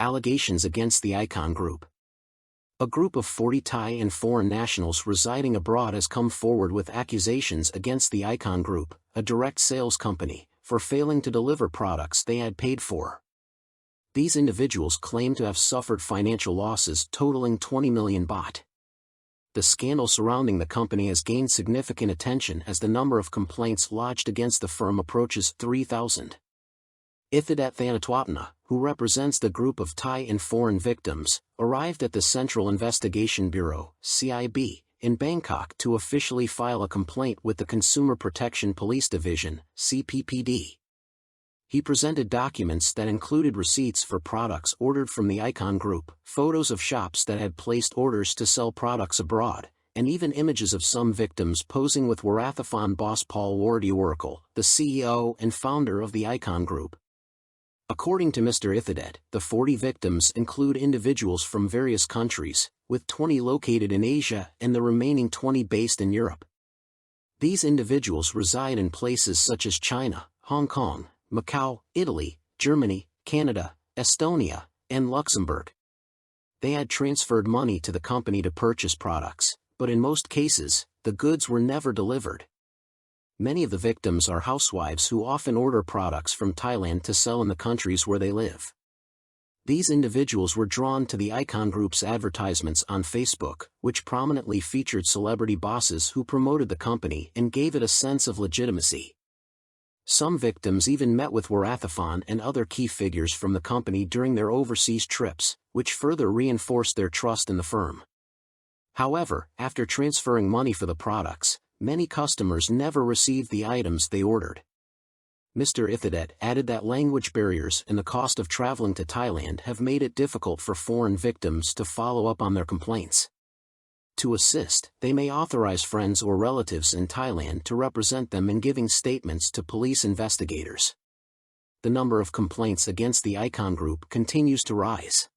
Allegations against the Icon Group. A group of 40 Thai and foreign nationals residing abroad has come forward with accusations against the Icon Group, a direct sales company, for failing to deliver products they had paid for. These individuals claim to have suffered financial losses totaling 20 million baht. The scandal surrounding the company has gained significant attention as the number of complaints lodged against the firm approaches 3,000. Exerting Shinawatra, who represents the group of Thai and foreign victims, arrived at the Central Investigation Bureau (CIB) in Bangkok to officially file a complaint with the Consumer Protection Police Division (CPPD). He presented documents that included receipts for products ordered from the Icon Group, photos of shops that had placed orders to sell products abroad, and even images of some victims posing with Warathaphon boss Paul Wardioracle, the CEO and founder of the Icon Group. According to Mr. Exerting, the 40 victims include individuals from various countries, with 20 located in Asia and the remaining 20 based in Europe. These individuals reside in places such as China, Hong Kong, Macau, Italy, Germany, Canada, Estonia, and Luxembourg. They had transferred money to the company to purchase products, but in most cases, the goods were never delivered. Many of the victims are housewives who often order products from Thailand to sell in the countries where they live. These individuals were drawn to the Icon Group's advertisements on Facebook, which prominently featured celebrity bosses who promoted the company and gave it a sense of legitimacy. Some victims even met with Warathaphon and other key figures from the company during their overseas trips, which further reinforced their trust in the firm. However, after transferring money for the products, many customers never received the items they ordered. Mr. Exerting added that language barriers and the cost of traveling to Thailand have made it difficult for foreign victims to follow up on their complaints. To assist, they may authorize friends or relatives in Thailand to represent them in giving statements to police investigators. The number of complaints against the Icon Group continues to rise.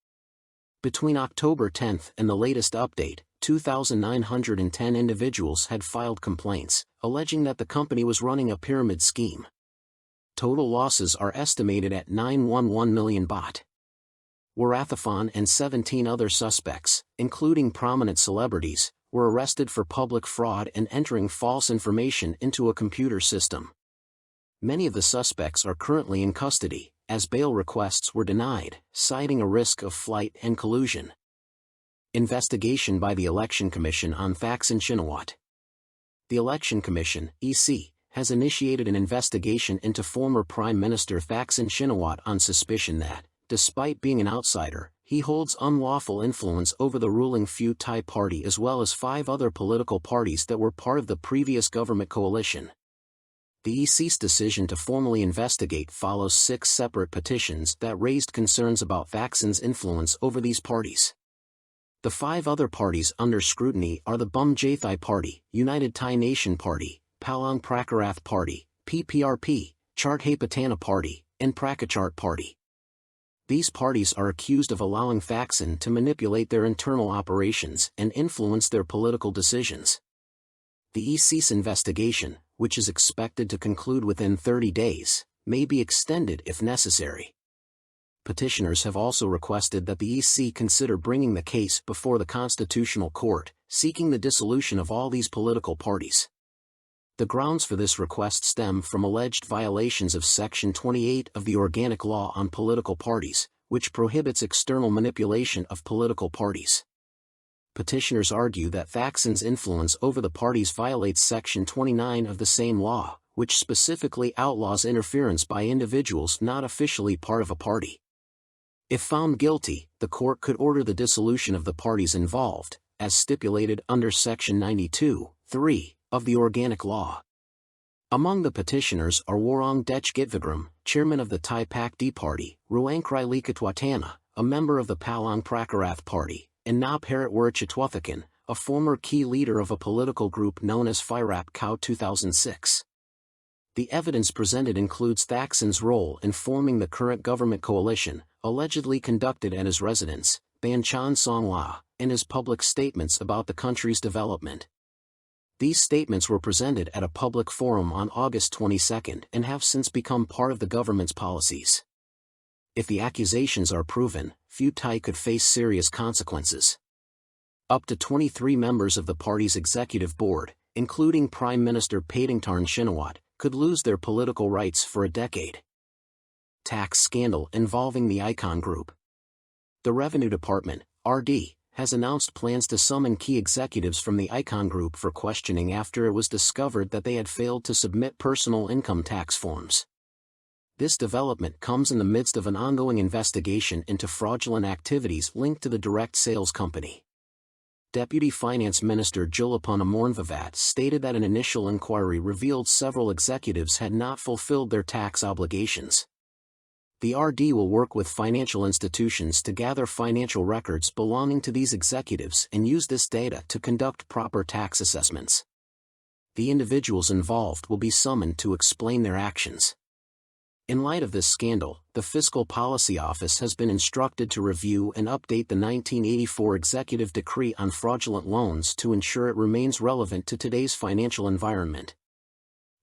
Between October 10 and the latest update, 2,910 individuals had filed complaints, alleging that the company was running a pyramid scheme. Total losses are estimated at 911 million baht. Warathaphon and 17 other suspects, including prominent celebrities, were arrested for public fraud and entering false information into a computer system. Many of the suspects are currently in custody, as bail requests were denied, citing a risk of flight and collusion. Investigation by the Election Commission on Thaksin Shinawatra. The Election Commission, EC, has initiated an investigation into former Prime Minister Thaksin Shinawatra on suspicion that, despite being an outsider, he holds unlawful influence over the ruling Pheu Thai party as well as 5 other political parties that were part of the previous government coalition. The EC's decision to formally investigate follows 6 separate petitions that raised concerns about Thaksin's influence over these parties. The 5 other parties under scrutiny are the Bum Jathai Party, United Thai Nation Party, Palang Prakarath Party, PPRP, Chart Hapatana Party, and Prakachart Party. These parties are accused of allowing Thaksin to manipulate their internal operations and influence their political decisions. The EC's investigation, which is expected to conclude within 30 days, may be extended if necessary. Petitioners have also requested that the EC consider bringing the case before the Constitutional Court, seeking the dissolution of all these political parties. The grounds for this request stem from alleged violations of Section 28 of the Organic Law on Political Parties, which prohibits external manipulation of political parties. Petitioners argue that Thaksin's influence over the parties violates Section 29 of the same law, which specifically outlaws interference by individuals not officially part of a party. If found guilty, the court could order the dissolution of the parties involved, as stipulated under Section 92(3) of the Organic Law. Among the petitioners are Warong Dech Gitvagram, chairman of the Thai Pak D Party, Ruangkrai Likatwatana, a member of the Palang Prakarath Party, and Na Paratwar Chitwathakan, a former key leader of a political group known as Phirap Khao 2006. The evidence presented includes Thaksin's role in forming the current government coalition, allegedly conducted at his residence, Banchan Songla, and his public statements about the country's development. These statements were presented at a public forum on August 22 and have since become part of the government's policies. If the accusations are proven, Pheu Thai could face serious consequences. Up to 23 members of the party's executive board, including Prime Minister Thaksin Shinawatra, could lose their political rights for a decade. Tax scandal involving the Icon Group. The Revenue Department, RD, has announced plans to summon key executives from the Icon Group for questioning after it was discovered that they had failed to submit personal income tax forms. This development comes in the midst of an ongoing investigation into fraudulent activities linked to the direct sales company. Deputy Finance Minister Julapun Amornvivat stated that an initial inquiry revealed several executives had not fulfilled their tax obligations. The RD will work with financial institutions to gather financial records belonging to these executives and use this data to conduct proper tax assessments. The individuals involved will be summoned to explain their actions. In light of this scandal, the Fiscal Policy Office has been instructed to review and update the 1984 Executive Decree on Fraudulent Loans to ensure it remains relevant to today's financial environment.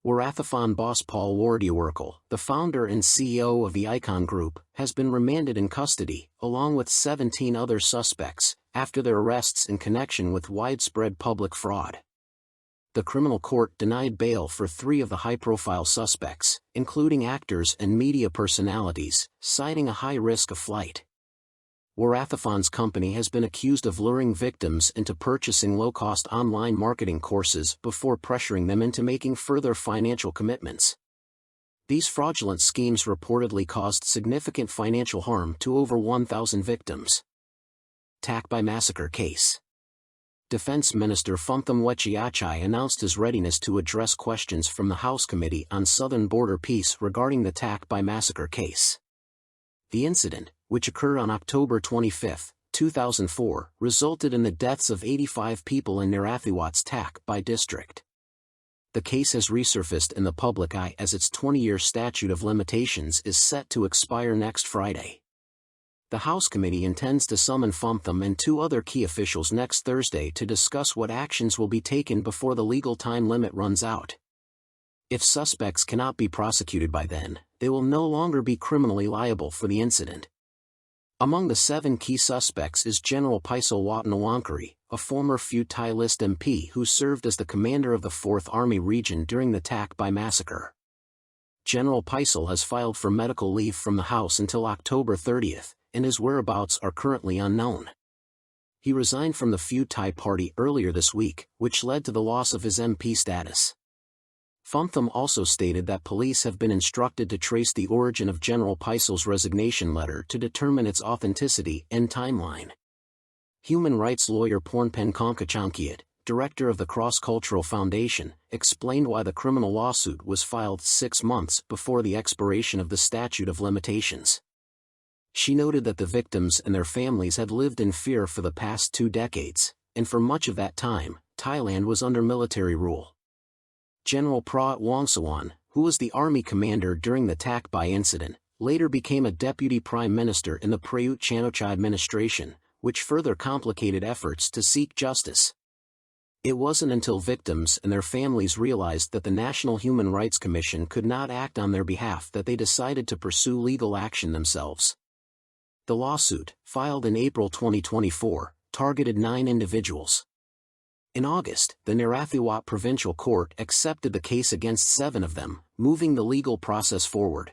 Warathafon boss Paul Wardiaworkle, the founder and CEO of the Icon Group, has been remanded in custody, along with 17 other suspects, after their arrests in connection with widespread public fraud. The criminal court denied bail for 3 of the high-profile suspects, including actors and media personalities, citing a high risk of flight. Warathafon's company has been accused of luring victims into purchasing low-cost online marketing courses before pressuring them into making further financial commitments. These fraudulent schemes reportedly caused significant financial harm to over 1,000 victims. Tak Bai massacre case. Defense Minister Phumtham Wechayachai announced his readiness to address questions from the House Committee on Southern Border Peace regarding the Tak Bai massacre case. The incident, which occurred on October 25, 2004, resulted in the deaths of 85 people in Narathiwat's Tak Bai district. The case has resurfaced in the public eye as its 20-year statute of limitations is set to expire next Friday. The House Committee intends to summon Phumtham and 2 other key officials next Thursday to discuss what actions will be taken before the legal time limit runs out. If suspects cannot be prosecuted by then, they will no longer be criminally liable for the incident. Among the 7 key suspects is General Paisal Watanawankari, a former Pheu Thai list MP who served as the commander of the 4th Army Region during the Tak Bai massacre. General Paisal has filed for medical leave from the House until October 30, and his whereabouts are currently unknown. He resigned from the Pheu Thai party earlier this week, which led to the loss of his MP status. Phumtham also stated that police have been instructed to trace the origin of General Paisal's resignation letter to determine its authenticity and timeline. Human rights lawyer Pornpen Konkachangkiat, director of the Cross Cultural Foundation, explained why the criminal lawsuit was filed 6 months before the expiration of the statute of limitations. She noted that the victims and their families had lived in fear for the past 2 decades, and for much of that time, Thailand was under military rule. General Prawit Wongsawan, who was the army commander during the Tak Bai incident, later became a deputy prime minister in the Prayut Chan-o-cha administration, which further complicated efforts to seek justice. It wasn't until victims and their families realized that the National Human Rights Commission could not act on their behalf that they decided to pursue legal action themselves. The lawsuit, filed in April 2024, targeted 9 individuals. In August, the Narathiwat Provincial Court accepted the case against 7 of them, moving the legal process forward.